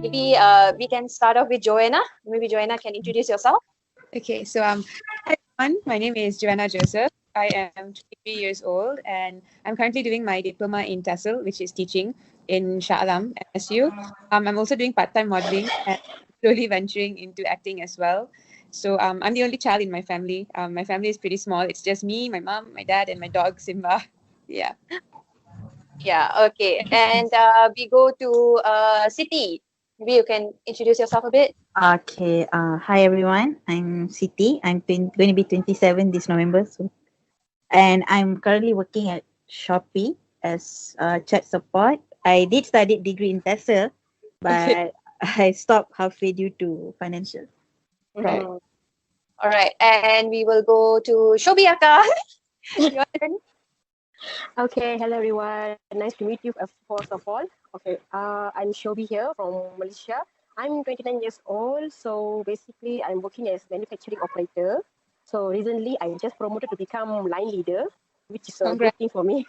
maybe we can start off with Joanna. Maybe Joanna can introduce yourself. Okay, so hi everyone. My name is Joanna Joseph. I am 23 years old, and I'm currently doing my diploma in TESOL, which is teaching in Shah Alam, MSU. I'm also doing part-time modeling and slowly venturing into acting as well. So I'm the only child in my family. My family is pretty small. It's just me, my mom, my dad, and my dog Simba. Yeah. Yeah, okay. And we go to Siti. Maybe you can introduce yourself a bit. Okay. Hi everyone. I'm Siti. Going to be 27 this November. And I'm currently working at Shopee as chat support. I did study degree in TESOL, but I stopped halfway due to financial. Right. All right. And we will go to Shobiaka. Your turn. Okay, hello everyone. Nice to meet you first of all. Okay, I'm Shobi here from Malaysia. I'm 29 years old, so basically I'm working as manufacturing operator. So recently I just promoted to become line leader, which is a good thing for me.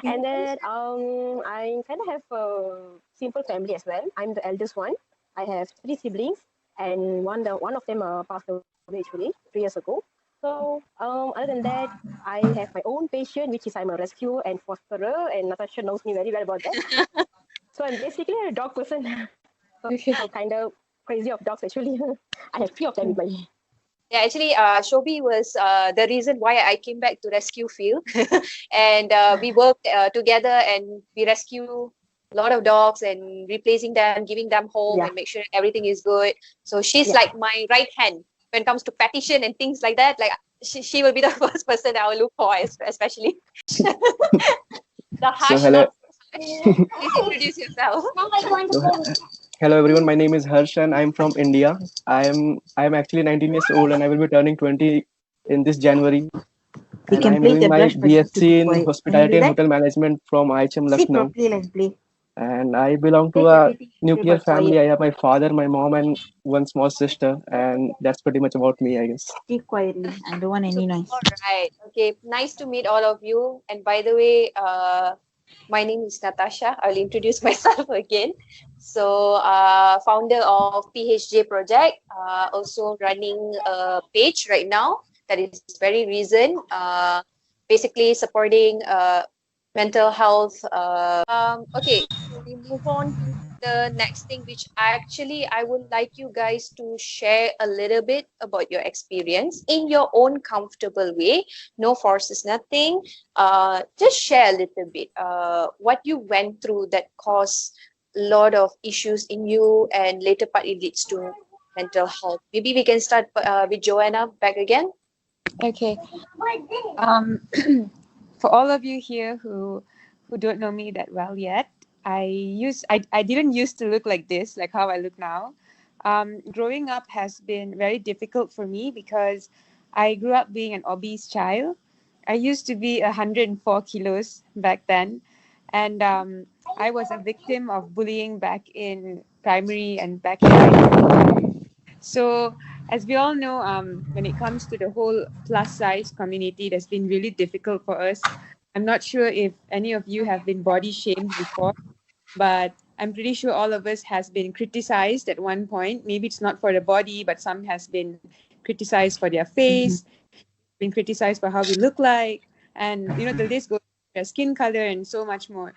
And then I kind of have a simple family as well. I'm the eldest one. I have 3 siblings, and one of them passed away actually 3 years ago. So other than that, I have my own passion, which is I'm a rescuer and fosterer, and Natasha knows me very well about that. So I'm basically a dog person. So kind of crazy of dogs actually. I have 3 of them with me. Yeah, actually, Shobi was the reason why I came back to rescue field, and we worked together and we rescue a lot of dogs and replacing them, giving them home, and make sure everything is good. So she's like my right hand when it comes to petition and things like that. Like she will be the first person I will look for, especially. The harsh. hello. Please introduce yourself. Hello everyone, my name is Harsh and I'm from India. I'm actually 19 years old and I will be turning 20 in this January. And I'm doing my BSc in Hospitality and Hotel Management from IHM Lucknow. And I belong to a nuclear family. I have my father, my mom, and one small sister, and that's pretty much about me, I guess. Speak quietly. I don't want any noise. All right. Okay. Nice to meet all of you. And by the way, my name is Natasha. I'll introduce myself again. So, founder of PHJ Project, also running a page right now that is very recent, basically supporting mental health. Okay, so we move on to the next thing, which actually I would like you guys to share a little bit about your experience in your own comfortable way. No forces, nothing. Just share a little bit what you went through that caused a lot of issues in you, and later part it leads to mental health. Maybe we can start with Joanna back again. Okay. For all of you here who don't know me that well yet, I didn't used to look like this, like how I look now. Growing up has been very difficult for me because I grew up being an obese child. I used to be 104 kilos back then, and I was a victim of bullying back in primary and back in high school. So, as we all know, when it comes to the whole plus size community, that's been really difficult for us. I'm not sure if any of you have been body shamed before, but I'm pretty sure all of us has been criticized at one point. Maybe it's not for the body, but some has been criticized for their face, been criticized for how we look like, and the list goes their skin color and so much more.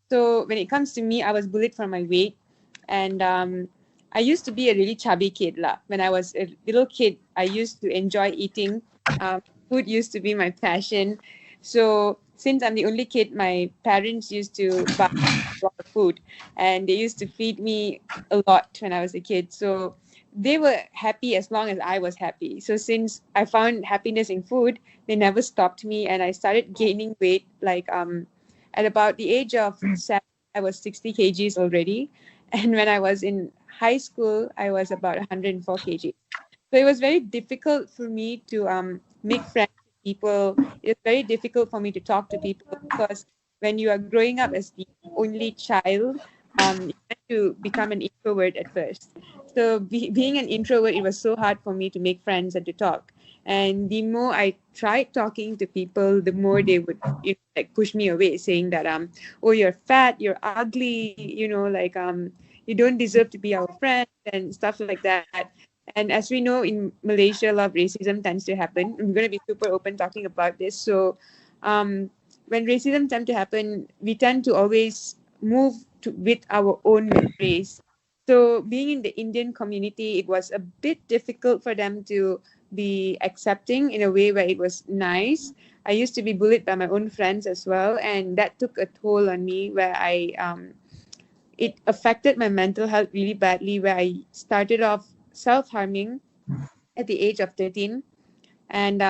So when it comes to me, I was bullied for my weight, and I used to be a really chubby kid lah. When I was a little kid, I used to enjoy eating. Food used to be my passion. So since I'm the only kid, my parents used to buy a lot of food, and they used to feed me a lot when I was a kid. So they were happy as long as I was happy. So since I found happiness in food, they never stopped me, and I started gaining weight. Like at about the age of 7, I was 60 kgs already, and when I was in high school, I was about 104 kg. So it was very difficult for me to make friends with people. It's very difficult for me to talk to people because when you are growing up as the only child, you have to become an introvert at first. So being an introvert, it was so hard for me to make friends and to talk. And the more I tried talking to people, the more they would like push me away, saying that oh, you're fat, you're ugly, you don't deserve to be our friend and stuff like that. And as we know, in Malaysia, a lot of racism tends to happen. I'm going to be super open talking about this. So when racism tends to happen, we tend to always move with our own race. So being in the Indian community, it was a bit difficult for them to be accepting in a way where it was nice. I used to be bullied by my own friends as well, and that took a toll on me where it affected my mental health really badly, where I started off self-harming at the age of 13. And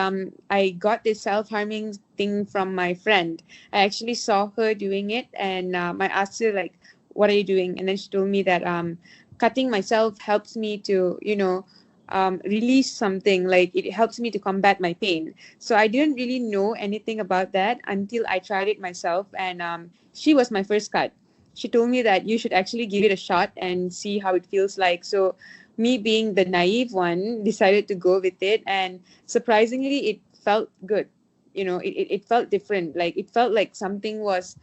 I got this self-harming thing from my friend. I actually saw her doing it, and I asked her, like, what are you doing? And then she told me that cutting myself helps me to, release something, like it helps me to combat my pain. So I didn't really know anything about that until I tried it myself, and she was my first cut. She told me that you should actually give it a shot and see how it feels like. So me, being the naive one, decided to go with it, and surprisingly it felt good. It felt different. Like, it felt like something was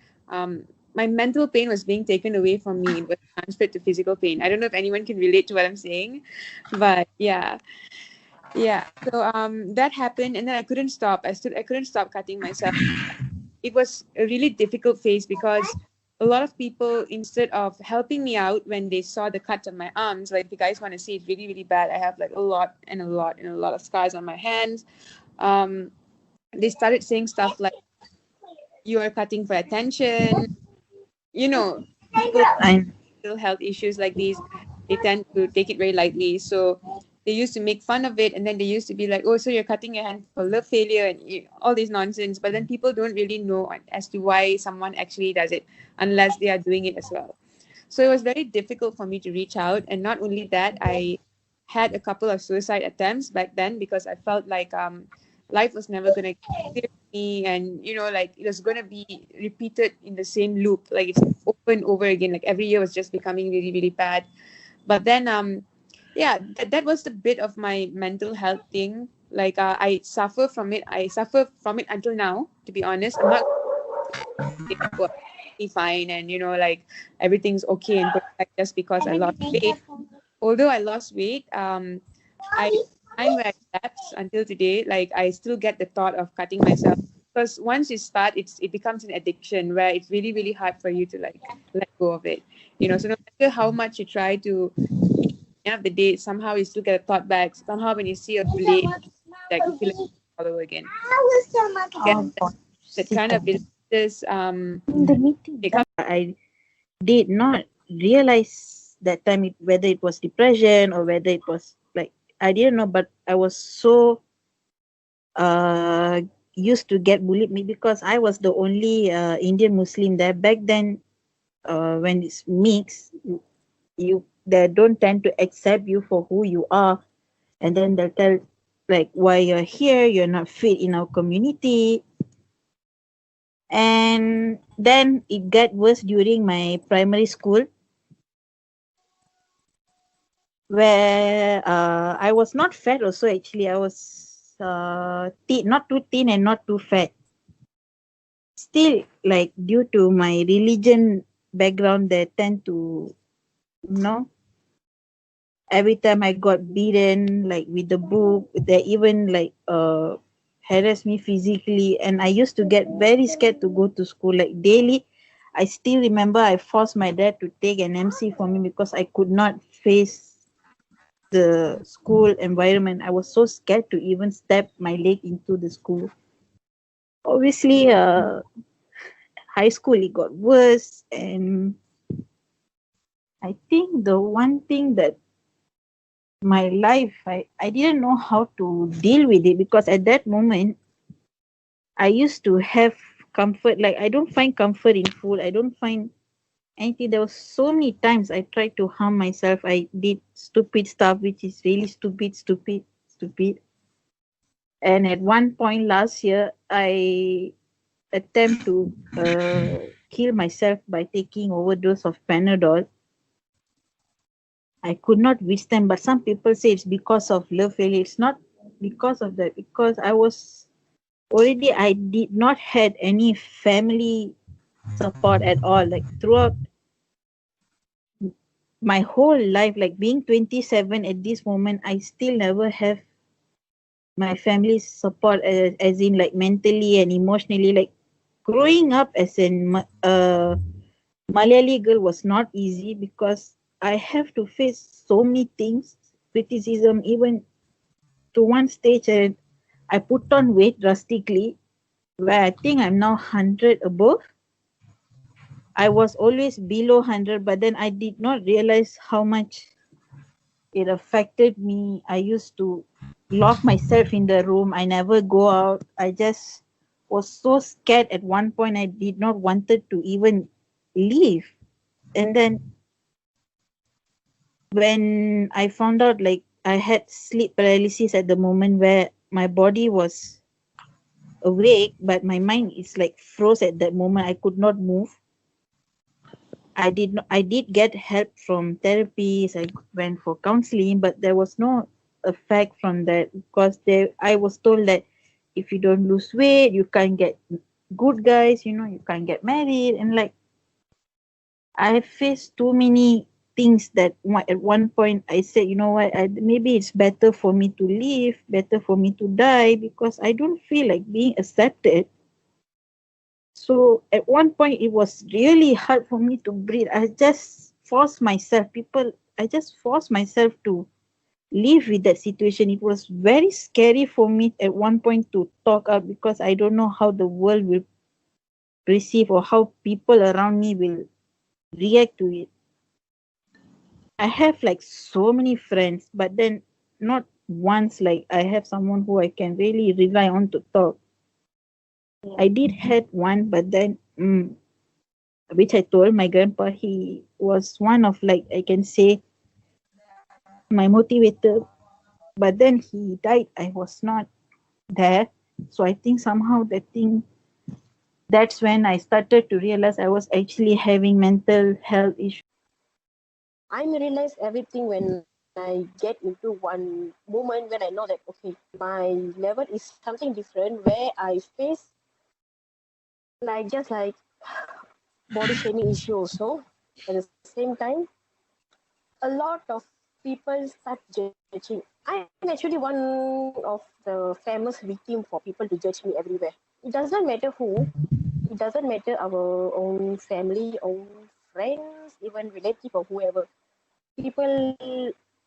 my mental pain was being taken away from me. It was transferred to physical pain. I don't know if anyone can relate to what I'm saying, but yeah. So that happened, and then I couldn't stop. I couldn't stop cutting myself. It was a really difficult phase because a lot of people, instead of helping me out when they saw the cuts on my arms, like, if you guys want to see, it's really, really bad. I have like a lot and a lot and a lot of scars on my hands. They started saying stuff like, you are cutting for attention. People with mental health issues like these, they tend to take it very lightly. So they used to make fun of it, and then they used to be like, oh, so you're cutting your hand for love failure and all these nonsense. But then people don't really know as to why someone actually does it unless they are doing it as well. So it was very difficult for me to reach out. And not only that, I had a couple of suicide attempts back then because I felt like life was never going to clear me, and like, it was going to be repeated in the same loop, like it's over and over again, like every year was just becoming really, really bad. But then that was the bit of my mental health thing. Like, I suffer from it until now, to be honest. I'm not fine, and like, everything's okay and perfect just because I lost weight. Although I lost weight, I time where I lapse until today, like, I still get the thought of cutting myself, because once you start, it becomes an addiction where it's really, really hard for you to, like, let go of it. So no matter how much you try to, at the end of the day, somehow you still get a thought back. Somehow when you see a blade, like, you feel like all over again. That kind of this I did not realize that time whether it was depression or whether it was, like, I didn't know, but I was so used to get bullied me because I was the only Indian Muslim there back then. When it's mixed, they don't tend to accept you for who you are, and then they'll tell, like, why you're here, you're not fit in our community. And then it got worse during my primary school, where I was not fat also. Actually, I was not too thin and not too fat. Still, like, due to my religion background, they tend to, every time I got beaten, like, with the book, they even, like, harass me physically, and I used to get very scared to go to school, like, daily. I still remember I forced my dad to take an MC for me because I could not face the school environment. I was so scared to even step my leg into the school. Obviously, high school, it got worse, and I think the one thing that my life, I didn't know how to deal with it, because at that moment I used to have comfort. Like, I don't find comfort in food. I don't find anything. There was so many times I tried to harm myself. I did stupid stuff, which is really stupid. And at one point last year, I attempt to kill myself by taking overdose of Panadol. I could not withstand, but some people say it's because of love failure. It's not because of that, because I did not had any family support at all. Like, throughout my whole life, like being 27 at this moment, I still never have my family's support, as in like mentally and emotionally. Like growing up as a Malayali girl was not easy because I have to face so many things, criticism, even to one stage, and I put on weight drastically, where I think I'm now 100 above. I was always below 100, but then I did not realize how much it affected me. I used to lock myself in the room. I never go out. I just was so scared at one point. I did not wanted to even leave. And then when I found out, like I had sleep paralysis at the moment where my body was awake, but my mind is like froze at that moment. I could not move. I did get help from therapies. I went for counseling, but there was no effect from that because I was told that if you don't lose weight, you can't get good guys, you can't get married. And like I faced too many things that at one point I said, you know what, maybe it's better for me to live, better for me to die because I don't feel like being accepted. So at one point, it was really hard for me to breathe. I just forced myself to live with that situation. It was very scary for me at one point to talk out because I don't know how the world will receive or how people around me will react to it. I have like so many friends, but then not once like I have someone who I can really rely on to talk. I did had one, but then which I told my grandpa, he was one of like I can say my motivator. But then he died. I was not there. So I think somehow that's when I started to realize I was actually having mental health issues. I realize everything when I get into one moment when I know that okay, my level is something different where I face just like body shaming issue also. At the same time, a lot of people start judging. I'm actually one of the famous victim for people to judge me everywhere. It doesn't matter who, it doesn't matter our own family, own friends, even relative or whoever. People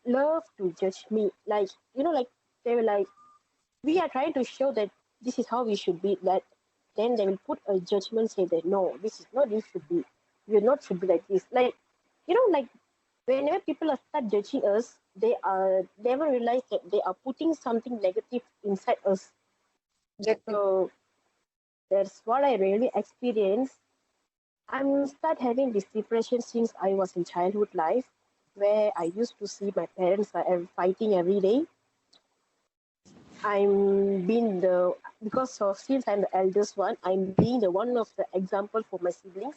love to judge me. Like, like they were like, we are trying to show that this is how we should be. That then they will put a judgment, say that no, this is not this should be. You're not should be like this. Like, like whenever people are start judging us, they are never realize that they are putting something negative inside us. Exactly. So that's what I really experienced. I'm start having this depression since I was in childhood life, where I used to see my parents are fighting every day. I'm being the because of since I'm the eldest one, I'm being the one of the example for my siblings,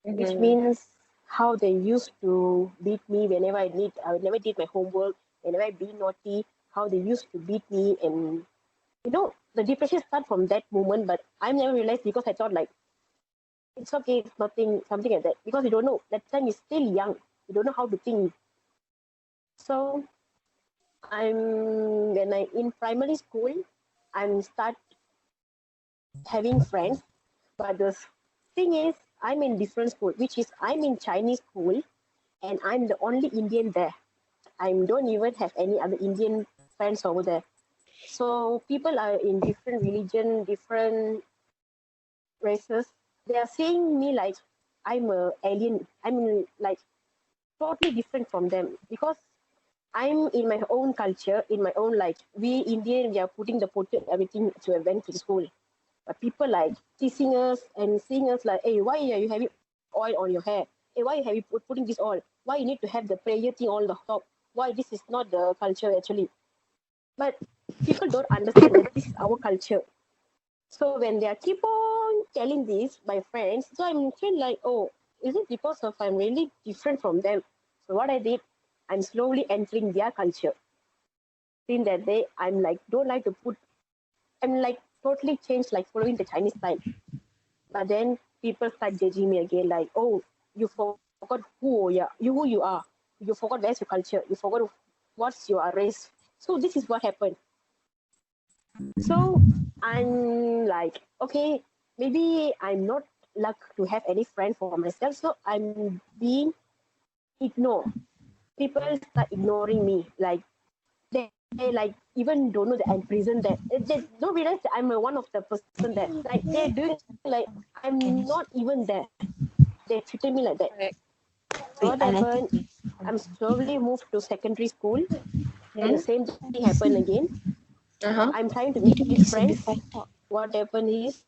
which Mm-hmm. means how they used to beat me whenever I never did my homework, whenever I be naughty, how they used to beat me, and the depression start from that moment. But I never realized because I thought like it's okay, it's nothing, something like that. Because you don't know that time is still young, you don't know how to think. So when I in primary school, I'm start having friends. But the thing is, I'm in different school, which is I'm in Chinese school, and I'm the only Indian there. I don't even have any other Indian friends over there. So people are in different religion, different races. They are seeing me like I'm a alien. I'm like totally different from them because I'm in my own culture, in my own like we Indian, we are putting the photo everything to event to school. But people like teasing us and seeing us like, hey, why are you having oil on your hair? Hey, why are you putting this oil? Why you need to have the prayer thing on the top? Why this is not the culture actually? But people don't understand that this is our culture. So when they are keep on telling this, my friends, so I'm feel like, oh, is it because of I'm really different from them? So what I did, I'm slowly entering their culture. Since that day, I'm like, don't like to put, I'm like totally changed, like following the Chinese style. But then people start judging me again, like, oh, you forgot who you are. you forgot where's your culture, you forgot what's your race. So this is what happened. So I'm like, okay, maybe I'm not luck to have any friend for myself. So I'm being ignored. People start ignoring me. Like they like even don't know that I'm prison there. They don't realize that I'm one of the person that like they're doing like I'm not even there. They treated me like that. What happened? I'm slowly moved to secondary school, and the same thing happened again. I'm trying to meet friends. What happened is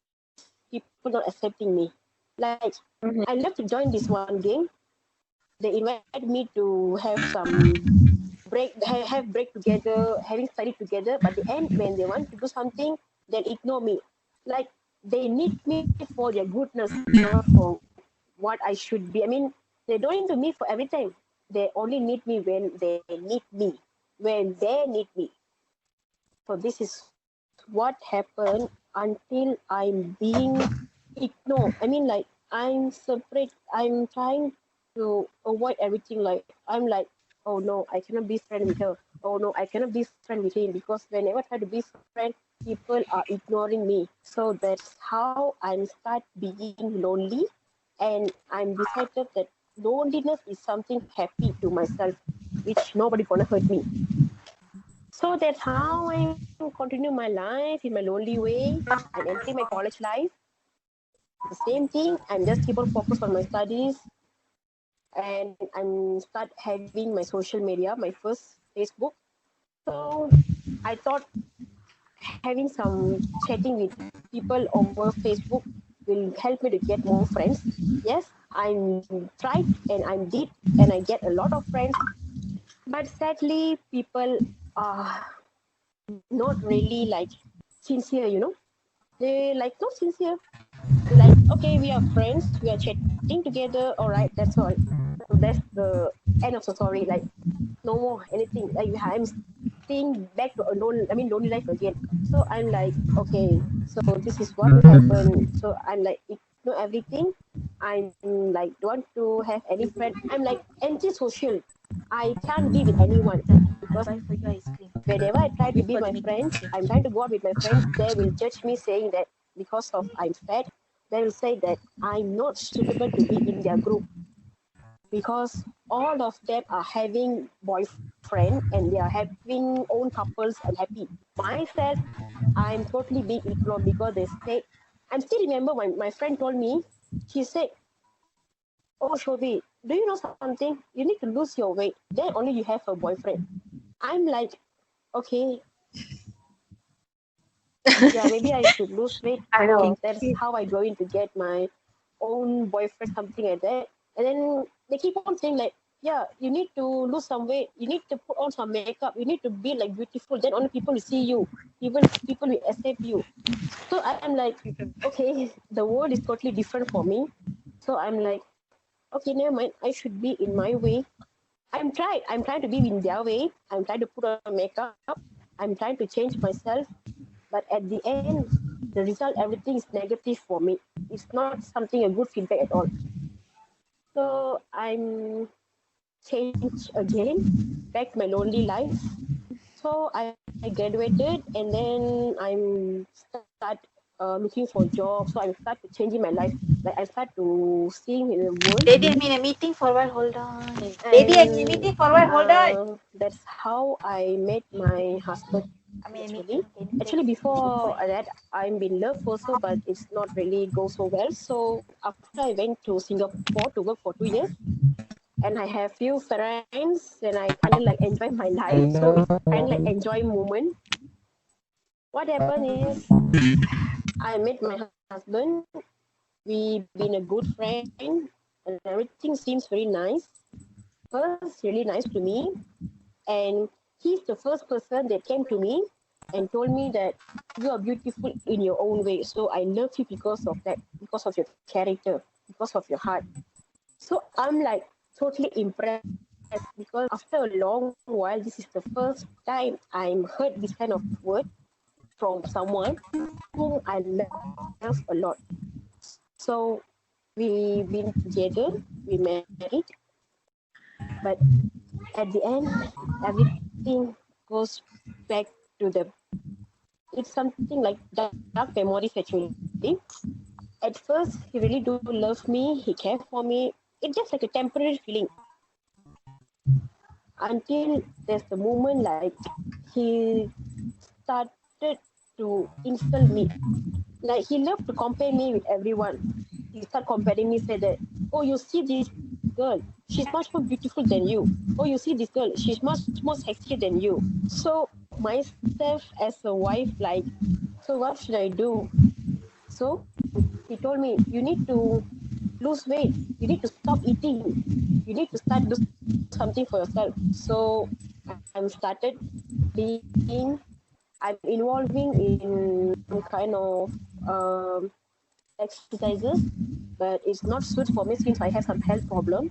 people not accepting me. Like I love to join this one game. They invited me to have some break, have break together, having studied together. But the end, when they want to do something, they ignore me. Like they need me for their goodness, not for what I should be. I mean, they don't need me for every time. They only need me when they need me, when they need me. So this is what happened until I'm being ignored. I mean, like I'm separate. I'm trying to avoid everything. Like I'm like, oh no, I cannot be friend with her. Oh no, I cannot be friend with him because whenever I try to be friend, people are ignoring me. So that's how I'm start being lonely, and I'm decided that loneliness is something happy to myself, which nobody gonna hurt me. So that's how I continue my life in my lonely way. I'm entering my college life. The same thing. I'm just keep on focus on my studies, and I'm start having my social media, my first Facebook. So I thought having some chatting with people over Facebook will help me to get more friends. Yes, I'm tried and I did, and I get a lot of friends. But sadly, people are not really like sincere, you know. They like not sincere. They like, okay, we are friends, we are chatting together, all right, that's all. So that's the end of the story. Like no more anything. Like I'm staying back to a lonely life again. So I'm like, okay, so this is what will happen. So I'm like ignore everything. I'm like don't want to have any friend. I'm like anti-social. I can't be with anyone because whenever I try to be my friends, I'm trying to go out with my friends, they will judge me saying that because of I'm fat, they will say that I'm not suitable to be in their group because all of them are having boyfriend and they are having own couples and happy. Myself, I'm totally being ignored because they say, I still remember when my friend told me, she said, oh Shobi, do you know something? You need to lose your weight. Then only you have a boyfriend. I'm like, okay, yeah, maybe I should lose weight. I know. That's how I going to get my own boyfriend, something like that. And then they keep on saying like, yeah, you need to lose some weight. You need to put on some makeup. You need to be like beautiful. Then only people will see you. Even people will accept you. So I'm like, okay, the world is totally different for me. So I'm like, okay, never mind. I should be in my way. I'm trying to be in their way. I'm trying to put on makeup. I'm trying to change myself. But at the end, the result, everything is negative for me. It's not something a good feedback at all. So I'm changed again, back to my lonely life. So I graduated and then I'm start looking for jobs. So I start changing my life. Like I start to seeing in the world. Daddy, I'm in a meeting for a while. Hold on. Daddy, I'm in a And meeting for a while. Hold on. that's how I met my husband. I'm in a Actually, meeting. actually before that, I'm in love also, but it's not really go so well. So after I went to Singapore to work for 2 years, and I have few friends, and I kind of like enjoy my life. So it's kind of like enjoy moment. What happened is I met my husband. We been a good friend, and everything seems very nice. First, really nice to me, and he's the first person that came to me and told me that you are beautiful in your own way. So I love you because of that, because of your character, because of your heart. So I'm like totally impressed because after a long while, this is the first time I'm heard this kind of word from someone whom I love a lot. So we been together, we married, but at the end, everything goes back to the. It's something like dark memories actually. At first, he really do love me. He care for me. It's just like a temporary feeling until there's the moment like he started to insult me. Like he loved to compare me with everyone. He started comparing me, said that, oh, you see this girl, she's much more beautiful than you. Oh, you see this girl, she's much more sexier than you. So myself as a wife, like, so what should I do? So he told me, you need to lose weight. You need to stop eating. You need to start do something for yourself. So I'm started being, I'm involving in some kind of exercises, but it's not suit for me since I have some health problem.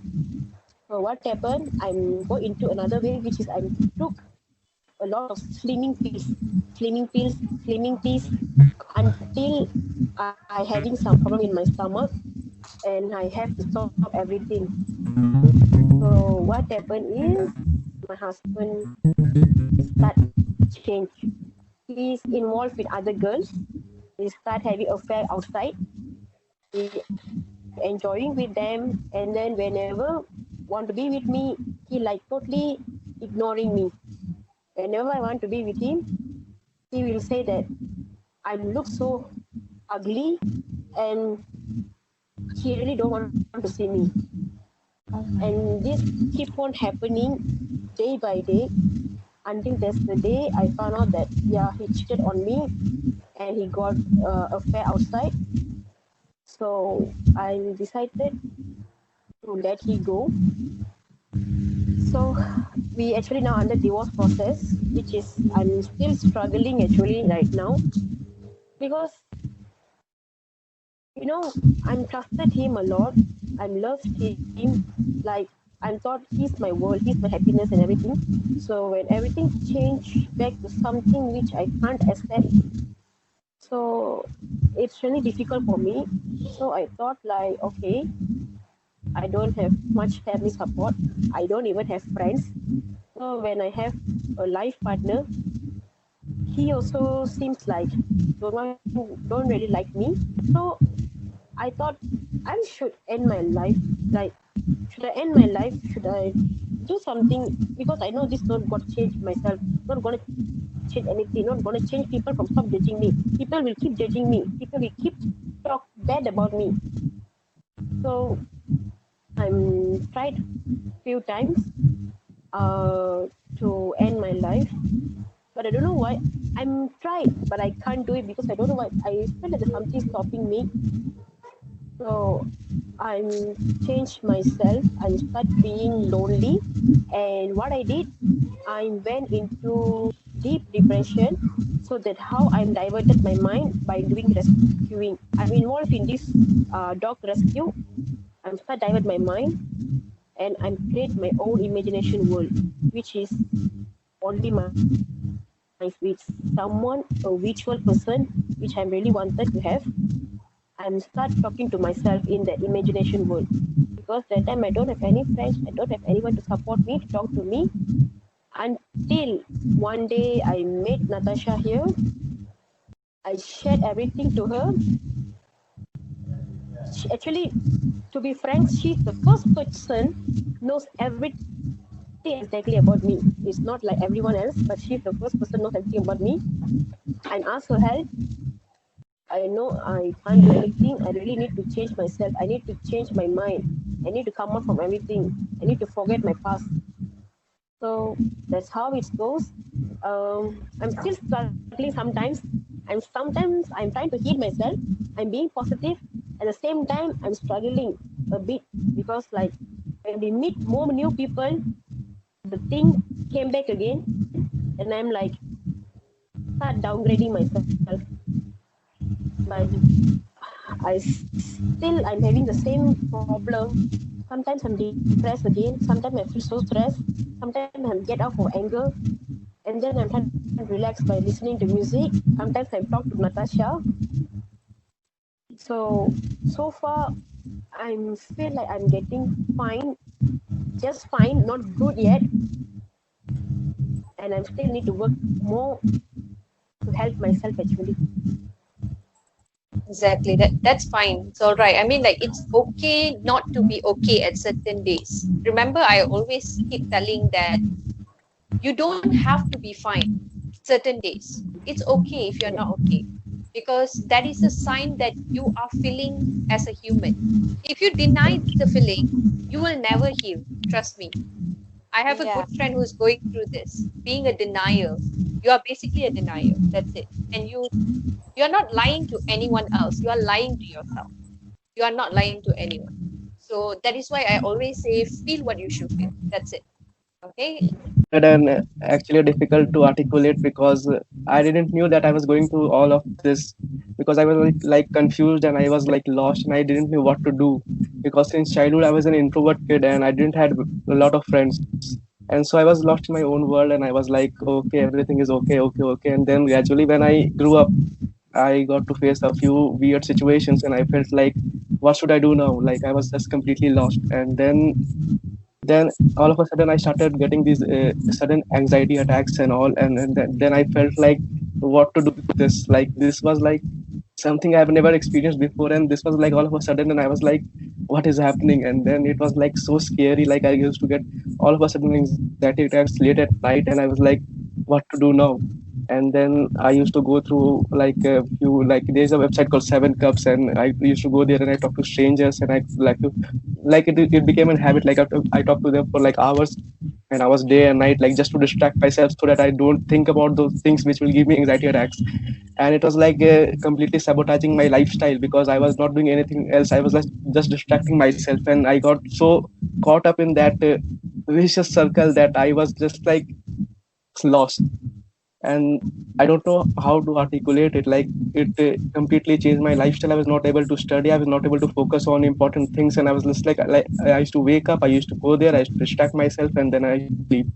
So what happened? I'm go into another way, which is I took a lot of slimming pills, slimming teas, until I having some problem in my stomach, and I have to stop everything. So what happened is my husband start change. He's involved with other girls. He start having affair outside. He enjoying with them, and then whenever want to be with me, he like totally ignoring me. Whenever I want to be with him, he will say that I look so ugly, and he really don't want to see me. And this keep on happening day by day until there's the day I found out that yeah, he cheated on me and he got affair outside. So I decided to let he go. So we actually now under divorce process, which is I'm still struggling actually right now, because you know I'm trusted him a lot. I'm loved him, like I thought he's my world, he's my happiness and everything. So when everything changed back to something which I can't accept, so it's really difficult for me. So I thought like, okay, I don't have much family support. I don't even have friends. So when I have a life partner, he also seems like don't really like me. So I thought I should end my life. Like, should I end my life? Should I do something? Because I know this not going to change myself. Not going to change anything. Not going to change people from stop judging me. People will keep judging me. People will keep talk bad about me. So I'm tried few times to end my life, but I don't know why. I'm tried, but I can't do it because I don't know why. I feel that there's something stopping me. So I'm changed myself. I start being lonely, and what I did, I went into deep depression. So that how I'm diverted my mind by doing rescuing. I'm involved in this dog rescue. I'm start divert my mind, and I'm create my own imagination world, which is only my with someone, a virtual person, which I'm really wanted to have. I'm start talking to myself in the imagination world, because that time I don't have any friends, I don't have anyone to support me, to talk to me, until one day I met Natasha here. I shared everything to her. She, actually, to be frank, she's the first person knows everything exactly about me. It's not like everyone else, but she's the first person knows everything about me. And ask for help. I know I can't do anything. I really need to change myself. I need to change my mind. I need to come out from everything. I need to forget my past. So that's how it goes. I'm still struggling sometimes, and sometimes I'm trying to heal myself. I'm being positive. At the same time, I'm struggling a bit, because like when we meet more new people, the thing came back again, and I'm like start downgrading myself. But I'm having the same problem. Sometimes I'm depressed again. Sometimes I feel so stressed. Sometimes I get out of anger, and then I'm trying to relax by listening to music. Sometimes I talk to Natasha. So far, I feel like I'm getting fine. just fine, not good yet, and I still need to work more to help myself actually. Exactly. That's fine. It's all right. I mean, like, it's okay not to be okay at certain days. Remember, I always keep telling that you don't have to be fine certain days. It's okay if you're Yeah. not okay, because that is a sign that you are feeling as a human. If you deny the feeling, you will never heal. Trust me. I have a Yeah. good friend who's going through this, being a denier. You are basically a denier. That's it. And you're not lying to anyone else. You are lying to yourself. You are not lying to anyone. So that is why I always say, feel what you should feel. That's it. Okay. And actually difficult to articulate because I didn't knew that I was going through all of this because I was like confused and I was like lost and I didn't know what to do because since childhood I was an introvert kid and I didn't had a lot of friends, and so I was lost in my own world and I was like, okay, everything is okay, okay, okay. And then gradually when I grew up, I got to face a few weird situations and I felt like, what should I do now? Like I was just completely lost. And then all of a sudden I started getting these sudden anxiety attacks and all, and then I felt like what to do with this. Like this was like something I've never experienced before, and this was like all of a sudden, and I was like, what is happening? And then it was like so scary. Like I used to get all of a sudden anxiety attacks late at night, and I was like, what to do now? And then I used to go through like a few, like there's a website called Seven Cups, and I used to go there and I talk to strangers, and I like to like it became a habit. Like I talked to them for like hours and hours, day and night, like just to distract myself so that I don't think about those things which will give me anxiety attacks. And it was like completely sabotaging my lifestyle because I was not doing anything else. I was just distracting myself, and I got so caught up in that vicious circle that I was just like lost. And I don't know how to articulate it. Like it completely changed my lifestyle. I was not able to study. I was not able to focus on important things, and I was just like I used to wake up. I used to go there. I used to distract myself, and then I used to sleep.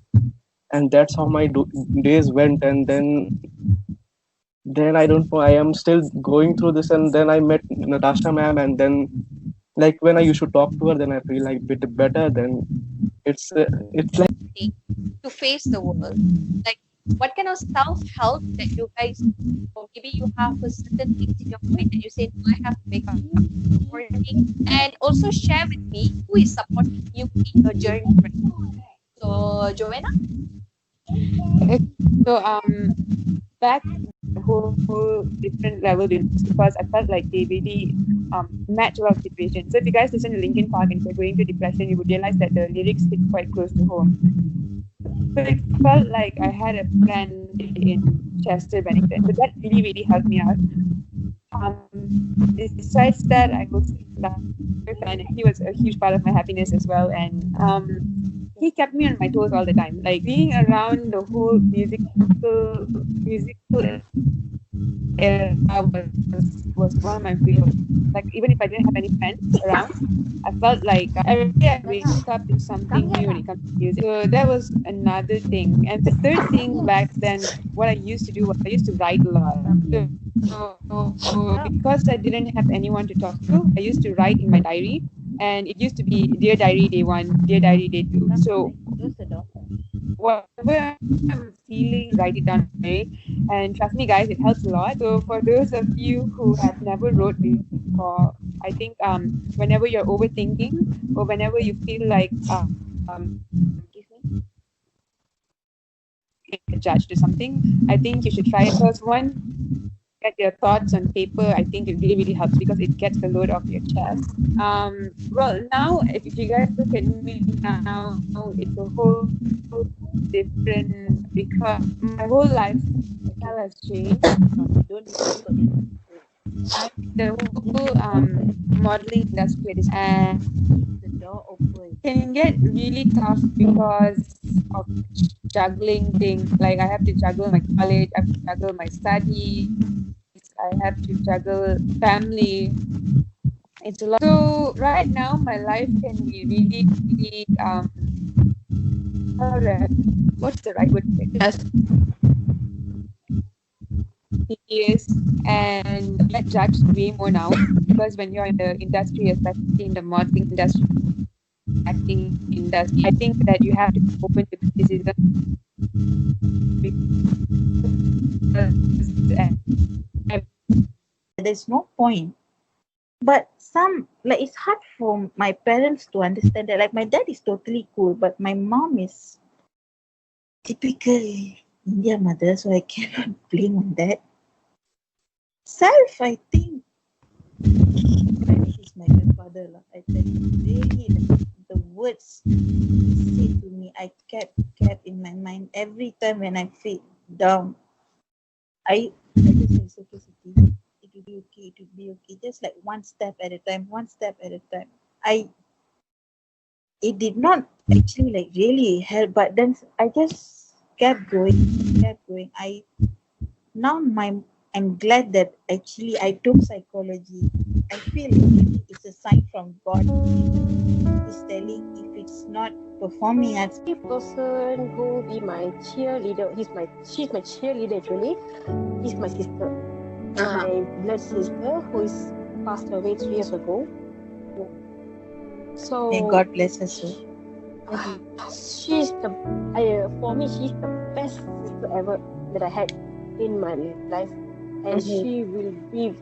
And that's how my days went. And then I don't know. I am still going through this. And then I met Natasha ma'am, and then like when I used to talk to her, then I feel like bit better. Then it's like To face the world. Like, what kind of self-help that you guys, or maybe you have a certain things in your mind that you say, no, I have to wake up in the morning, and also share with me who is supporting you in your journey right now. So, Joanna? So back the whole different level because I felt like they really match a lot of situations. So if you guys listen to Linkin Park and if you're going through depression, you would realize that the lyrics hit quite close to home. So it felt like I had a friend in Chester Bennington. So that really, really helped me out. Besides that, I was a fan, and he was a huge part of my happiness as well. And he kept me on my toes all the time. Like being around the whole musical era was one of my favorites. Like even if I didn't have any friends around, I felt like every day I wake up to something new when it comes to music. So that was another thing. And the third thing back then, what I used to do was I used to write a lot. So because I didn't have anyone to talk to, I used to write in my diary. And it used to be Dear Diary Day 1, Dear Diary Day 2. So whatever I'm feeling, write it down. And trust me, guys, it helps a lot. So for those of you who have never wrote before, I think whenever you're overthinking or whenever you feel like judged or something, I think you should try it. First one, get your thoughts on paper. I think it really, really helps because it gets the load off your chest. Well, now, if you guys look at me now, it's a whole different because my whole lifestyle has changed. The whole modeling industry and the door open can get really tough because of juggling things. Like I have to juggle my college, I have to juggle my studies, I have to juggle family. It's a lot. So right now my life can be really, really what's the right word? Yes. Yes, and you get judged way more now because when you're in the industry, especially in the modeling industry, acting industry. I think that you have to be open to criticism and There's no point. But some, like, it's hard for my parents to understand that. Like, my dad is totally cool, but my mom is typical India mother, so I cannot blame on that. Self, I think he's my grandfather. I tell you, really, the words he said to me, I kept in my mind every time when I feel down. I just say, it's okay, Siti. It will be okay. It will be okay. Just like one step at a time. One step at a time. It did not actually like really help, but then I just kept going. I'm glad that actually I took psychology. I feel maybe it's a sign from God. He's telling if it's not performing at The person who be my cheerleader, she's my cheerleader actually. He's my sister. My blood sister who is passed away 3 years ago. So and God bless her soul. She's for me she's the best sister ever that I had in my life, and she will be.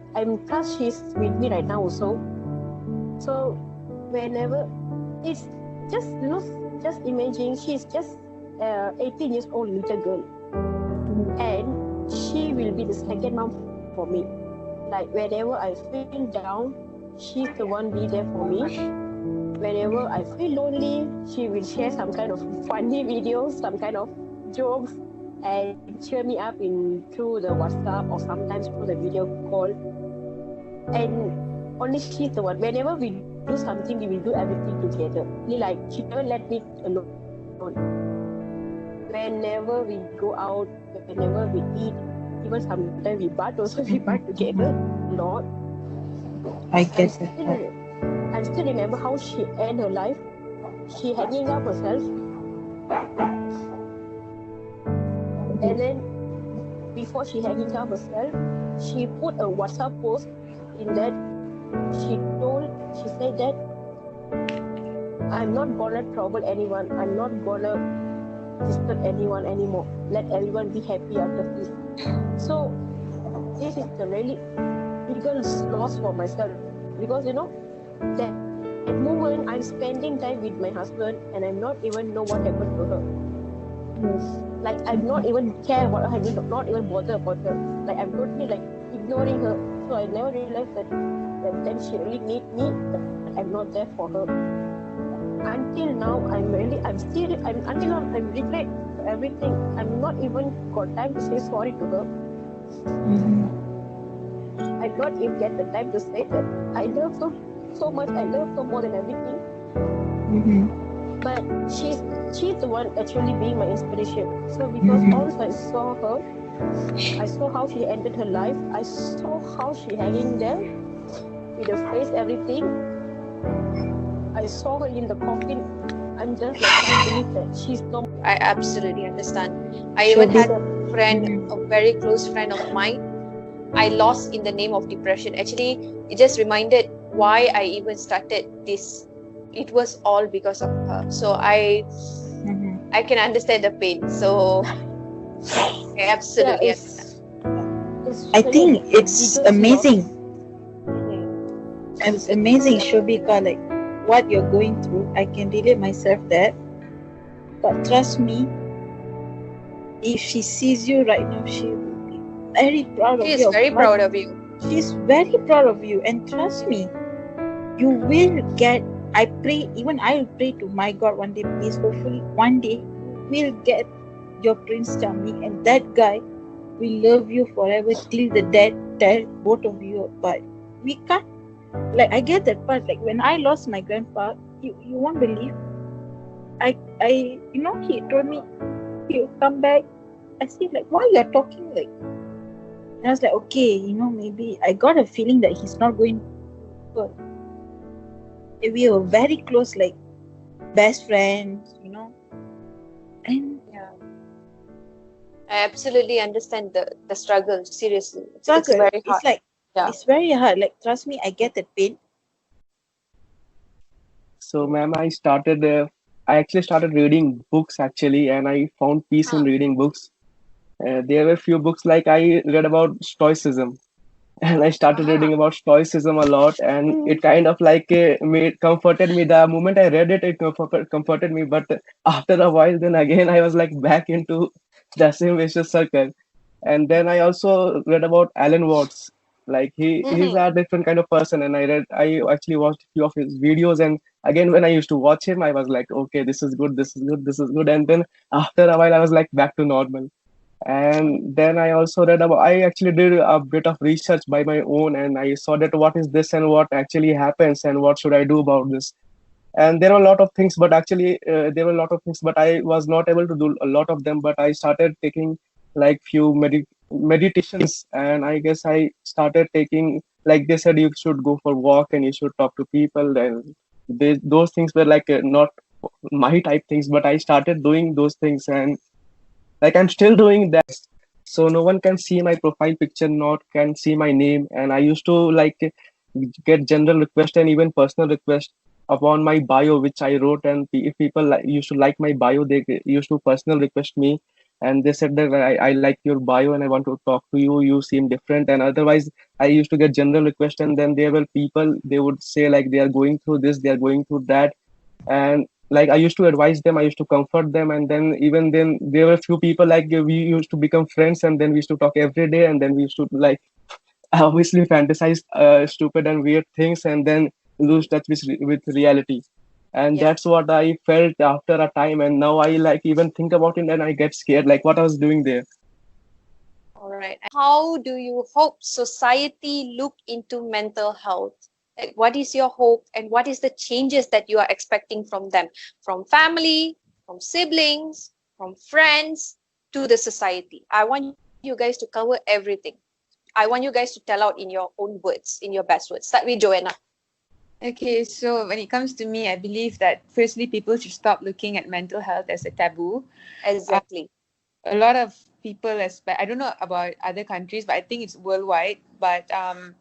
Plus she's with me right now also. So whenever it's just just imagine she's just 18 years old little girl, and she will be the second mom for me. Like whenever I feel down, she's the one be there for me. Whenever I feel lonely, she will share some kind of funny videos, some kind of jokes, and cheer me up through the WhatsApp or sometimes through the video call. And only she's the one. Whenever we do something, we will do everything together. Like she never let me alone. Whenever we go out, whenever we eat, even sometimes we bath also, we bath together. Not. I guess it. I still remember how she ended her life. She hanging up herself. And then before she hanging up herself, she put a WhatsApp post in that she said that I'm not gonna trouble anyone. I'm not gonna disturb anyone anymore. Let everyone be happy after this. So this is the really biggest loss for myself, because that moment I'm spending time with my husband and I'm not even know what happened to her. Like I'm not even care about her, I'm not even bother about her. Like I'm totally like ignoring her. So I never realized that then she really need me, but I'm not there for her. Until now I'm regret everything. I'm not even got time to say sorry to her. I not even get the time to say that I love her so much. I love her more than everything. But she's the one actually being my inspiration. So because once I saw her, I saw how she ended her life. I saw how she hanging there with her face, everything. I saw her in the coffin. I'm just like, I believe that she's no. I absolutely understand. I even had a friend, a very close friend of mine, I lost in the name of depression. Actually, it just reminded why I even started this. It was all because of her. So I can understand the pain. So I absolutely understand. I think it's amazing. It's amazing, Shobika, like what you're going through. I can relate myself that. But trust me, if she sees you right now, she will be very proud of you. She is very proud of you. She's very proud of you. And trust me, you will get, I pray, even I will pray to my God one day, please, hopefully one day we'll get your Prince Charming, and that guy will love you forever till the death tear both of you apart. We can't, like, I get that part. Like when I lost my grandpa, you won't believe, I he told me he'll come back. I said, like, why you are talking like? And I was like, okay, maybe I got a feeling that he's not going to. We were very close, like best friends, and I absolutely understand the struggle. Seriously, it's struggle. very hard. It's like it's very hard. Like trust me, I get that pain. So, ma'am, I actually started reading books actually, and I found peace in reading books. There were few books like I read about Stoicism, and I started reading about Stoicism a lot, and it kind of like made comforted me. The moment I read it, it comforted me. But after a while, then again, I was like back into the same vicious circle. And then I also read about Alan Watts. Like he's a different kind of person, and I actually watched a few of his videos, and again when I used to watch him, I was like, okay, this is good, this is good, this is good, and then after a while, I was like back to normal. And then I actually did a bit of research by my own, and I saw that what is this and what actually happens and what should I do about this. And there were a lot of things, but actually there were a lot of things, but I was not able to do a lot of them. But I started taking like few meditations, and I guess I started taking, like they said, you should go for walk and you should talk to people, and those things were like not my type things, but I started doing those things, and like I'm still doing that. So no one can see my profile picture, not can see my name. And I used to like get general request and even personal request upon my bio, which I wrote. And if people used to like my bio, they used to personal request me. And they said that I like your bio and I want to talk to you. You seem different. And otherwise, I used to get general request. And then there were people, they would say like they are going through this, they are going through that. And like I used to advise them, I used to comfort them, and then even then there were a few people like we used to become friends, and then we used to talk every day, and then we used to like obviously fantasize stupid and weird things, and then lose touch with reality. And that's what I felt after a time, and now I like even think about it and I get scared like what I was doing there. All right. How do you hope society look into mental health? Like, what is your hope and what is the changes that you are expecting from them, from family, from siblings, from friends to the society? I want you guys to cover everything. I want you guys to tell out in your own words, in your best words. Start with Joanna. Okay, so when it comes to me, I believe that firstly, people should stop looking at mental health as a taboo. Exactly. A lot of people, I don't know about other countries, but I think it's worldwide. But a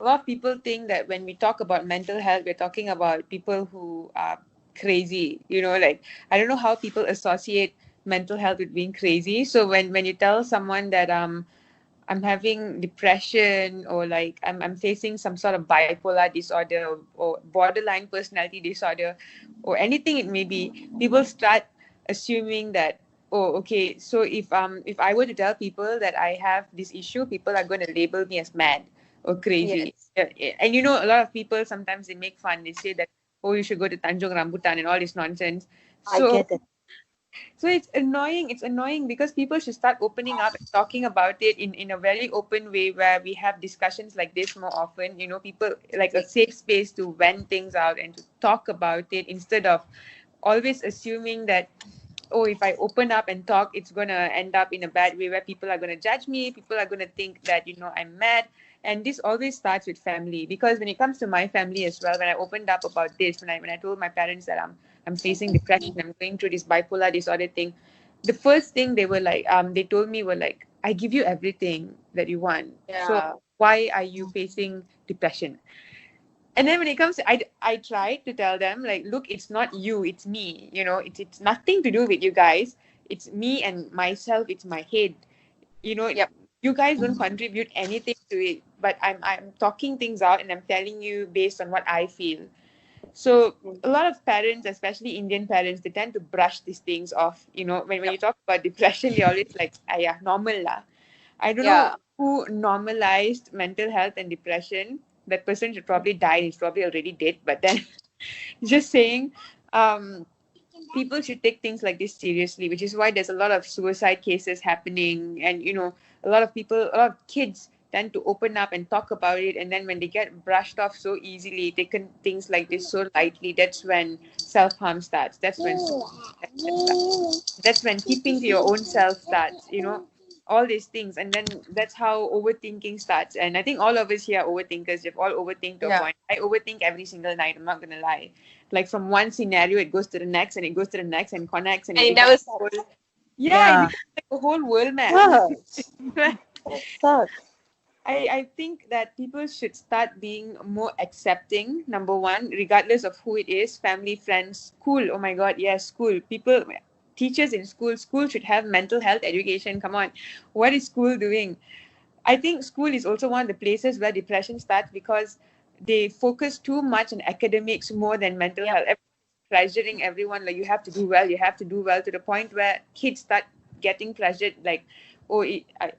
lot of people think that when we talk about mental health, we're talking about people who are crazy. Like, I don't know how people associate mental health with being crazy. So when you tell someone that I'm having depression, or like I'm facing some sort of bipolar disorder, or borderline personality disorder, or anything it may be, people start assuming that, oh, okay, so if I were to tell people that I have this issue, people are going to label me as mad or crazy. Yes. And a lot of people sometimes they make fun. They say that, oh, you should go to Tanjung Rambutan and all this nonsense. I get it. So it's annoying. It's annoying because people should start opening up and talking about it in a very open way, where we have discussions like this more often. People like a safe space to vent things out and to talk about it, instead of always assuming that, oh, if I open up and talk, it's going to end up in a bad way where people are going to judge me. People are going to think that, I'm mad. And this always starts with family, because when it comes to my family as well, when I opened up about this, when I told my parents that I'm facing depression, I'm going through this bipolar disorder thing, the first thing they were like, they told me were like, I give you everything that you want. Yeah. So why are you facing depression? And then when it comes to, I tried to tell them, like, look, it's not you, it's me. It's nothing to do with you guys. It's me and myself. It's my head. Yep. You guys don't contribute anything to it, but I'm talking things out and I'm telling you based on what I feel. So a lot of parents, especially Indian parents, they tend to brush these things off. When you talk about depression, they always like, yeah, normal lah. I don't know who normalized mental health and depression. That person should probably die. He's probably already dead. But then, just saying, people should take things like this seriously, which is why there's a lot of suicide cases happening. And, a lot of kids tend to open up and talk about it. And then when they get brushed off so easily, taken things like this so lightly, that's when self-harm starts. That's when keeping to your own self starts, all these things. And then that's how overthinking starts. And I think all of us here are overthinkers. You've all overthink to a point. I overthink every single night. I'm not going to lie. Like, from one scenario, it goes to the next, and it goes to the next, and connects. And it never stops. It becomes like a whole world map. That sucks. I think that people should start being more accepting, number one, regardless of who it is, family, friends, school. Oh my God, yes, school. People, teachers in school should have mental health education. Come on. What is school doing? I think school is also one of the places where depression starts because they focus too much on academics more than mental health. Pressuring everyone, like you have to do well, you have to do well, to the point where kids start getting pressured, like, oh,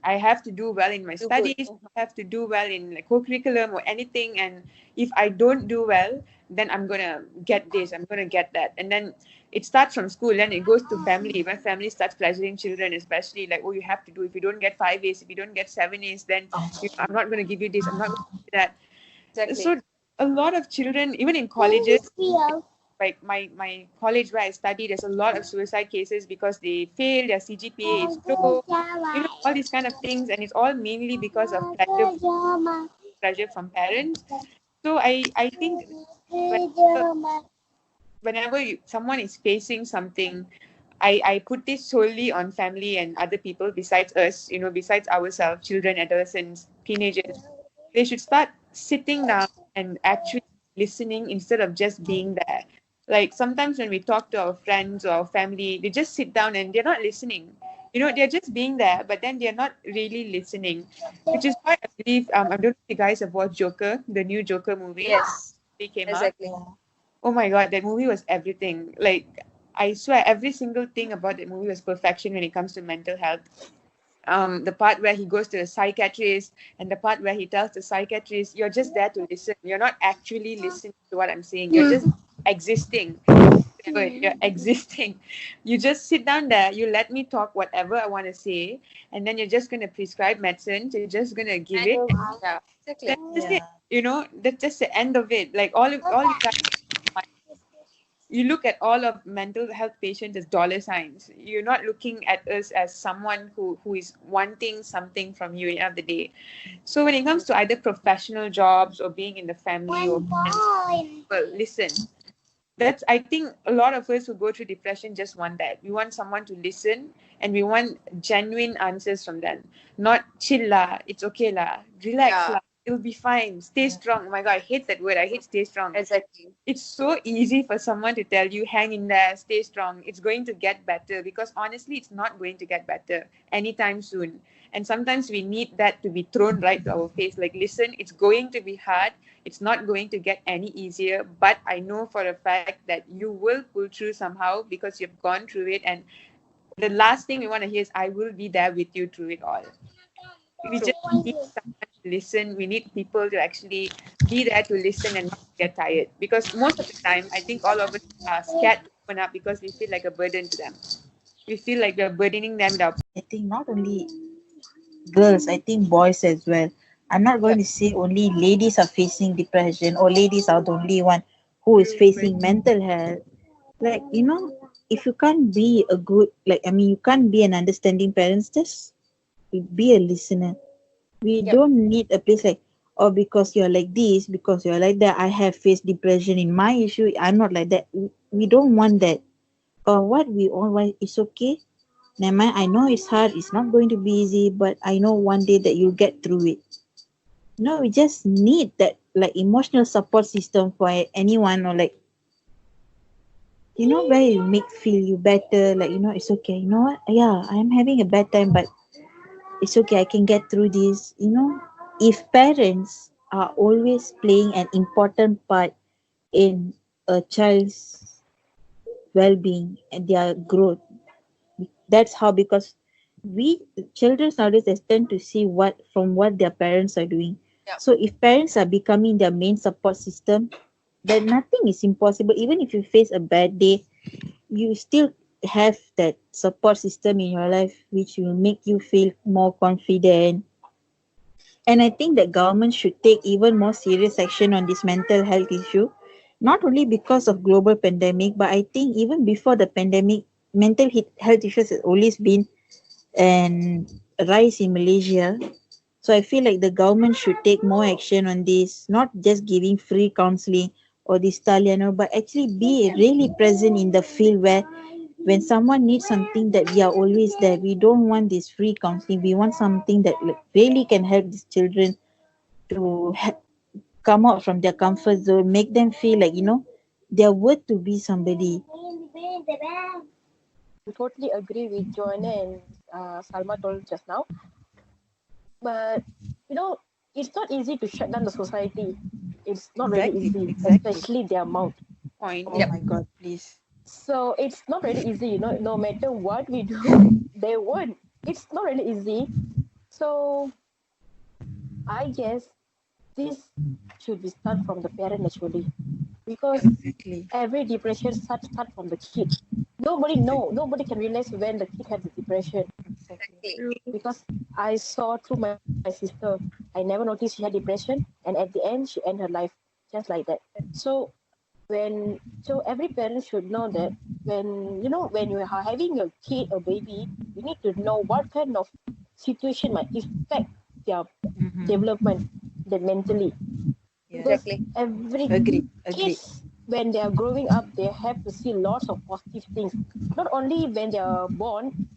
I have to do well in my studies, I have to do well in like co-curriculum or anything, and if I don't do well, then I'm gonna get this, I'm gonna get that. And then it starts from school, then it goes to family. When family starts pressuring children, especially, like, oh, you have to do, if you don't get 5 A's, if you don't get 7 A's, then I'm not going to give you this, I'm not going to give you that. Exactly. So a lot of children, even in colleges, like my college where I study, there's a lot of suicide cases because they fail, their CGPA is low, all these kind of things, and it's all mainly because of pressure from parents. So I think whenever someone is facing something, I put this solely on family and other people besides us, besides ourselves, children, adolescents, teenagers. They should start sitting down and actually listening instead of just being there. Like sometimes when we talk to our friends or our family, they just sit down and they're not listening. They're just being there, but then they're not really listening, which is why I believe, I don't know if you guys have watched Joker, the new Joker movie. Yes, it came exactly. out. Oh my God, that movie was everything. Like, I swear, every single thing about that movie was perfection when it comes to mental health. The part where he goes to a psychiatrist and the part where he tells the psychiatrist, you're just there to listen. You're not actually listening to what I'm saying. You're just existing. You're existing. You just sit down there. You let me talk whatever I want to say. And then you're just going to prescribe medicines. You're just going to give it. Yeah, exactly. That's it. That's just the end of it. Like all you guys, you look at all of mental health patients as dollar signs. You're not looking at us as someone who is wanting something from you at the end of the day. So when it comes to either professional jobs or being in the family or friends, well, listen. I think a lot of us who go through depression just want that. We want someone to listen and we want genuine answers from them. Not chill lah, it's okay lah, relax lah, it'll be fine, stay strong. Oh my God, I hate that word. I hate stay strong. Exactly. It's so easy for someone to tell you, hang in there, stay strong, it's going to get better, because honestly, it's not going to get better anytime soon. And sometimes we need that to be thrown right to our face. Like, listen, it's going to be hard. It's not going to get any easier. But I know for a fact that you will pull through somehow because you've gone through it. And the last thing we want to hear is, I will be there with you through it all. We just need someone to listen. We need people to actually be there to listen and not get tired. Because most of the time, I think all of us are scared to open up because we feel like a burden to them. We feel like we're burdening them down. I think not only girls, I think boys as well. I'm not going to say only ladies are facing depression or ladies are the only one who is facing mental health. Like, if you can't be a good, you can't be an understanding parent, just be a listener. We don't need a place like, oh, because you're like this, because you're like that, I have faced depression in my issue, I'm not like that. We don't want that. Or what we all want, it's okay. Never mind, I know it's hard, it's not going to be easy, but I know one day that you'll get through it. We just need that emotional support system for anyone, or where you make feel you better, it's okay, you know what, yeah, I'm having a bad time, but it's okay, I can get through this. If parents are always playing an important part in a child's well-being and their growth, that's how, because children nowadays, they tend to see what their parents are doing. So if parents are becoming their main support system, then nothing is impossible. Even if you face a bad day, you still have that support system in your life which will make you feel more confident. And I think that government should take even more serious action on this mental health issue, not only because of global pandemic, but I think even before the pandemic, mental health issues has always been a rise in Malaysia. So I feel like the government should take more action on this, not just giving free counseling or this taliano, but actually be really present in the field where when someone needs something, that we are always there. We don't want this free counseling. We want something that really can help these children to come out from their comfort zone, make them feel like, they're worth to be somebody. I totally agree with Joanna and Salma told just now. But it's not easy to shut down the society. It's not really easy, especially their mouth. Point. Oh my God, please. So it's not really easy, no matter what we do, they won't. It's not really easy. So I guess this should be start from the parent actually. Because every depression start from the kid. Nobody can realize when the kid has the depression. Because I saw through my sister, I never noticed she had depression, and at the end she ended her life just like that. So every parent should know that when you are having a kid or baby, you need to know what kind of situation might affect their development, then mentally. Because every kids, when they are growing up, they have to see lots of positive things. Not only when they are born,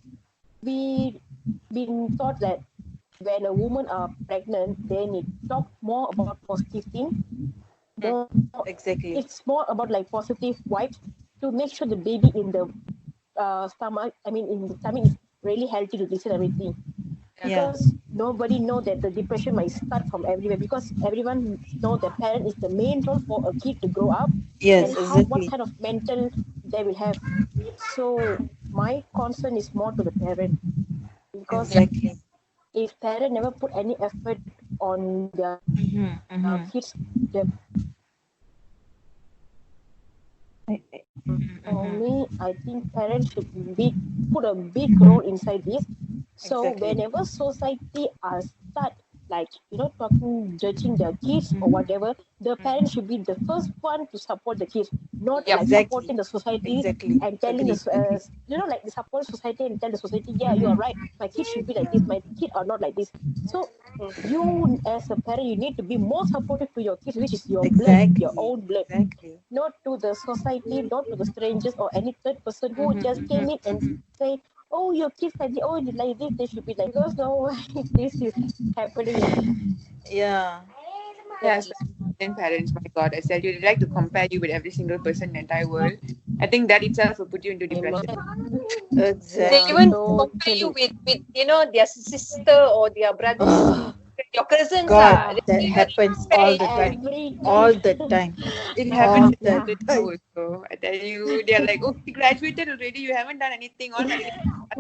we been taught that when a woman are pregnant, they need to talk more about positive things. It's more about like positive vibes to make sure the baby in the stomach, in the tummy is really healthy to receive everything. Because nobody know that the depression might start from everywhere, because everyone know the parent is the main role for a kid to grow up and what kind of mental they will have. So my concern is more to the parent, because if parent never put any effort on their kids, for me, I think parents should put a big role inside this. So whenever society start talking, judging their kids or whatever, the parents should be the first one to support the kids, not supporting the society and telling the support society and tell the society, yeah, you are right, my kid should be like this, my kid are not like this. So you as a parent, you need to be more supportive to your kids, which is your blood, your own blood, not to the society, not to the strangers or any third person who just came in and say, oh, your kids like this, oh, you like this, they should be like, because no, this is happening. Yes, and parents, my God, I said you'd like to compare you with every single person in the entire world. I think that itself will put you into depression. They even compare you with their sister or their brother, your cousins. God, that happens all the time. All the time. It happens all the time also. I tell you, they're like, oh, you graduated already, you haven't done anything. All my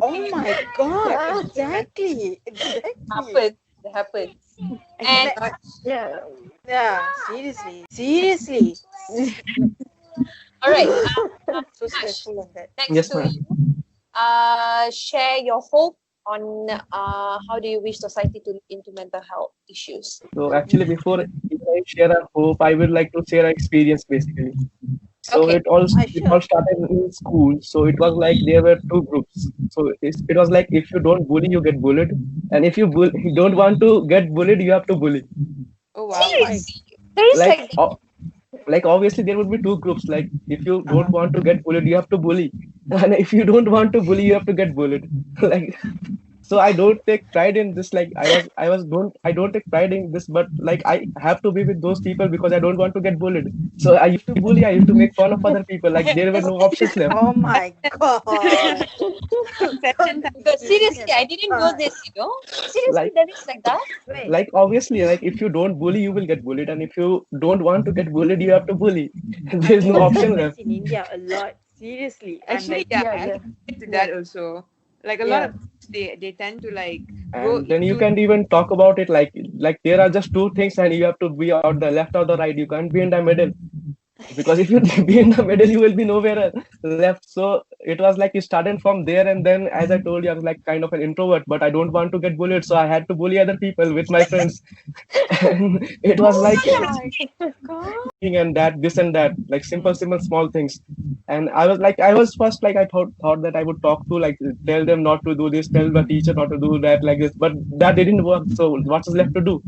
oh my God, exactly. It happens. And seriously. All right. So stressful on that. Next to you, share your hope on how do you wish society to look into mental health issues. So actually, before I share a hope, I would like to share an experience basically. So it all started in school. So it was like there were two groups. So it was like if you don't bully, you get bullied, and if you don't want to get bullied, you have to bully. Oh wow! Like obviously there would be two groups. Like if you don't want to get bullied, you have to bully, and if you don't want to bully, you have to get bullied. Like. So I don't take pride in this. Like I don't take pride in this, but like I have to be with those people because I don't want to get bullied. So I used to bully. I used to make fun of other people. Like there were no options left. Oh my God! But seriously, I didn't know this. Seriously, that is like that. Like obviously, like if you don't bully, you will get bullied, and if you don't want to get bullied, you have to bully. There's no option left. In India, a lot. Seriously, actually, I get to that also. Like a lot of they tend to like and then you can't even talk about it like there are just two things and you have to be out the left or the right. You can't be in the middle, because if you be in the middle you will be nowhere left. So it was like it started from there, and then as I told you, I was like kind of an introvert, but I don't want to get bullied, so I had to bully other people with my friends. And it was like and that, this and that, like simple small things. And I was first like I thought that I would talk to, like, tell them not to do this, tell the teacher not to do that, like this, but that didn't work. So what's left to do?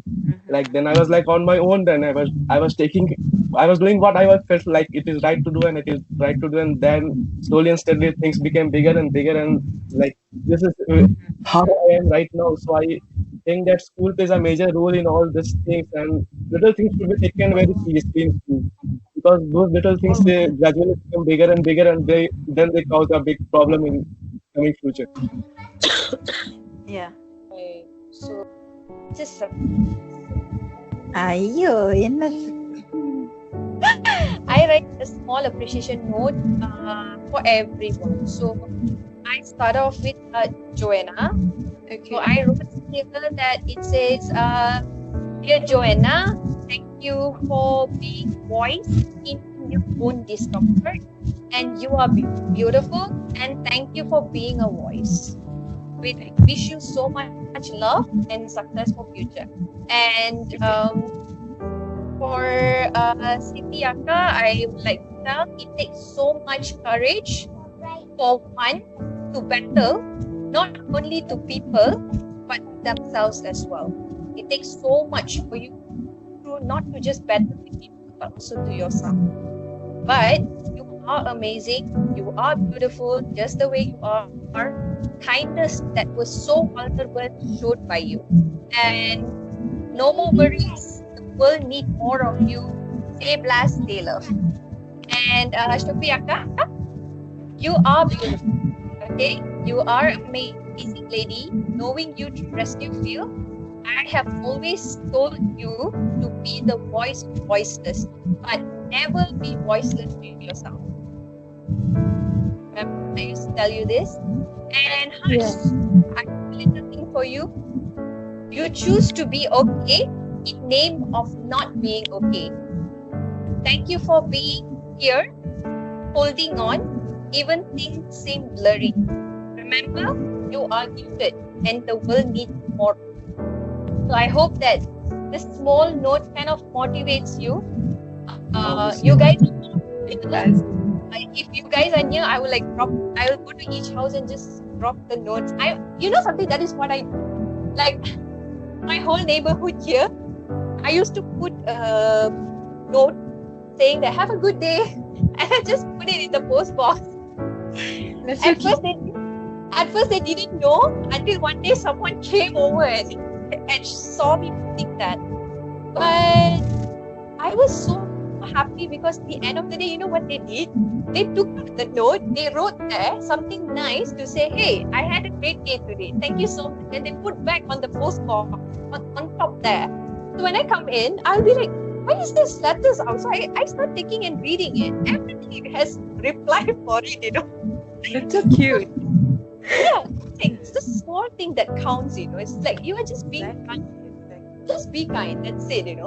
Like then I was like on my own. Then I was taking I was doing what I was felt like it is right to do, and it is right to do. And then slowly and steadily things became bigger and bigger, and like this is how I am right now. So I think that school plays a major role in all these things, and little things should be taken very seriously in school, because those little things they gradually become bigger and bigger, and they cause a big problem in coming future. Yeah. Okay. So just Ayo, என்ன I write a small appreciation note for everyone. So I start off with Joanna. Okay. So I wrote here that it says, "Dear Joanna, thank you for being voice in your own discomfort, and you are beautiful. And thank you for being a voice. We wish you so much love and success for future." And for Siti Akka, I would like to tell it takes so much courage for one to battle not only to people but themselves as well. It takes so much for you to not to just battle with people but also to yourself. But you are amazing, you are beautiful just the way you are. Kindness that was so vulnerable showed by you. And no more worries. The world need more of you. Stay blessed, stay loved. And Shopee Akka, you are beautiful. Okay, you are amazing lady. Knowing you to rescue feel, I have always told you to be the voice of voiceless, but never be voiceless to yourself. Remember, I used to tell you this. And Harsh, I have a little thing for you. You choose to be okay in name of not being okay. Thank you for being here, holding on, even things seem blurry. Remember, you are gifted and the world needs more. So I hope that this small note kind of motivates you. You guys, if you guys are near, I will go to each house and just drop the notes. Something, that is what I do. Like my whole neighborhood here, I used to put a note saying that have a good day, and I just put it in the post box. At first they didn't know, until one day someone came over and saw me putting that. But I was so happy because at the end of the day, you know what they did? They took the note, they wrote there something nice to say, "Hey, I had a great day today. Thank you so much." And they put back on the post box on top there. So when I come in, I'll be like, why is this letters out? So I start taking and reading it. Everything has reply for it, That's so cute. Yeah, it's the small thing that counts, It's like you are just being kind. Just be kind, that's it,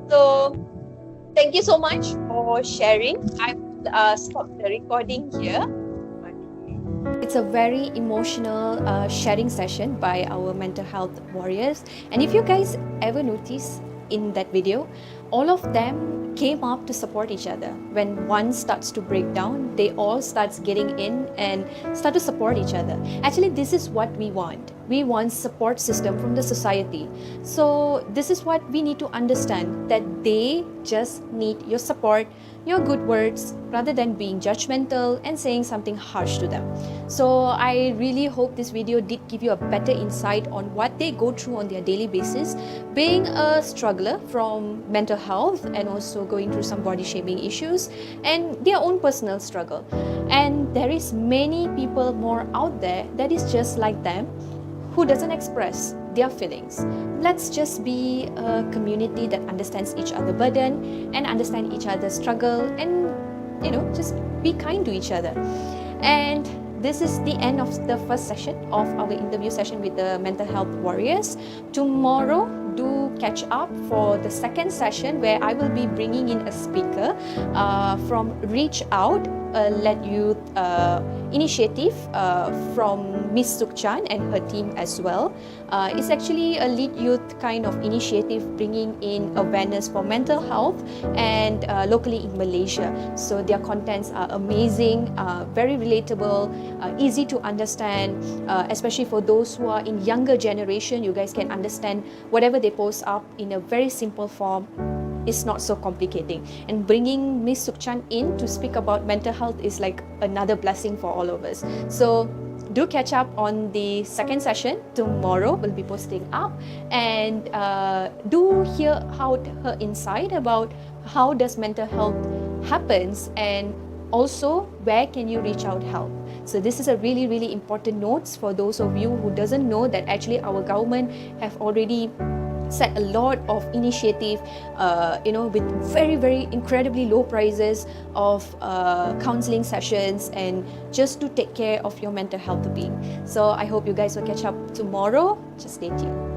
So thank you so much for sharing. I will stop the recording here. It's a very emotional sharing session by our mental health warriors. And if you guys ever notice in that video, all of them came up to support each other. When one starts to break down, they all starts getting in and start to support each other. Actually, this is what we want. We want support system from the society. So this is what we need to understand, that they just need your support, your good words, rather than being judgmental and saying something harsh to them. So I really hope this video did give you a better insight on what they go through on their daily basis, being a struggler from mental health and also going through some body shaming issues and their own personal struggle. And there is many people more out there that is just like them, who doesn't express their feelings. Let's just be a community that understands each other's burden and understand each other's struggle, and just be kind to each other. And this is the end of the first session of our interview session with the mental health warriors. Tomorrow, do catch up for the second session, where I will be bringing in a speaker from Reach Out, Let Youth initiative from Miss Sukchan and her team as well. It's actually a lead youth kind of initiative, bringing in awareness for mental health and locally in Malaysia. So their contents are amazing, very relatable, easy to understand, especially for those who are in younger generation. You guys can understand whatever they post up in a very simple form. is not so complicating. And bringing Miss Sukchan in to speak about mental health is like another blessing for all of us. So do catch up on the second session tomorrow. We'll be posting up, and do hear out her insight about how does mental health happens, and also where can you reach out help. So this is a really, really important notes for those of you who doesn't know that actually our government have already set a lot of initiative, with very, very incredibly low prices of counseling sessions, and just to take care of your mental health being. So I hope you guys will catch up tomorrow. Just stay tuned.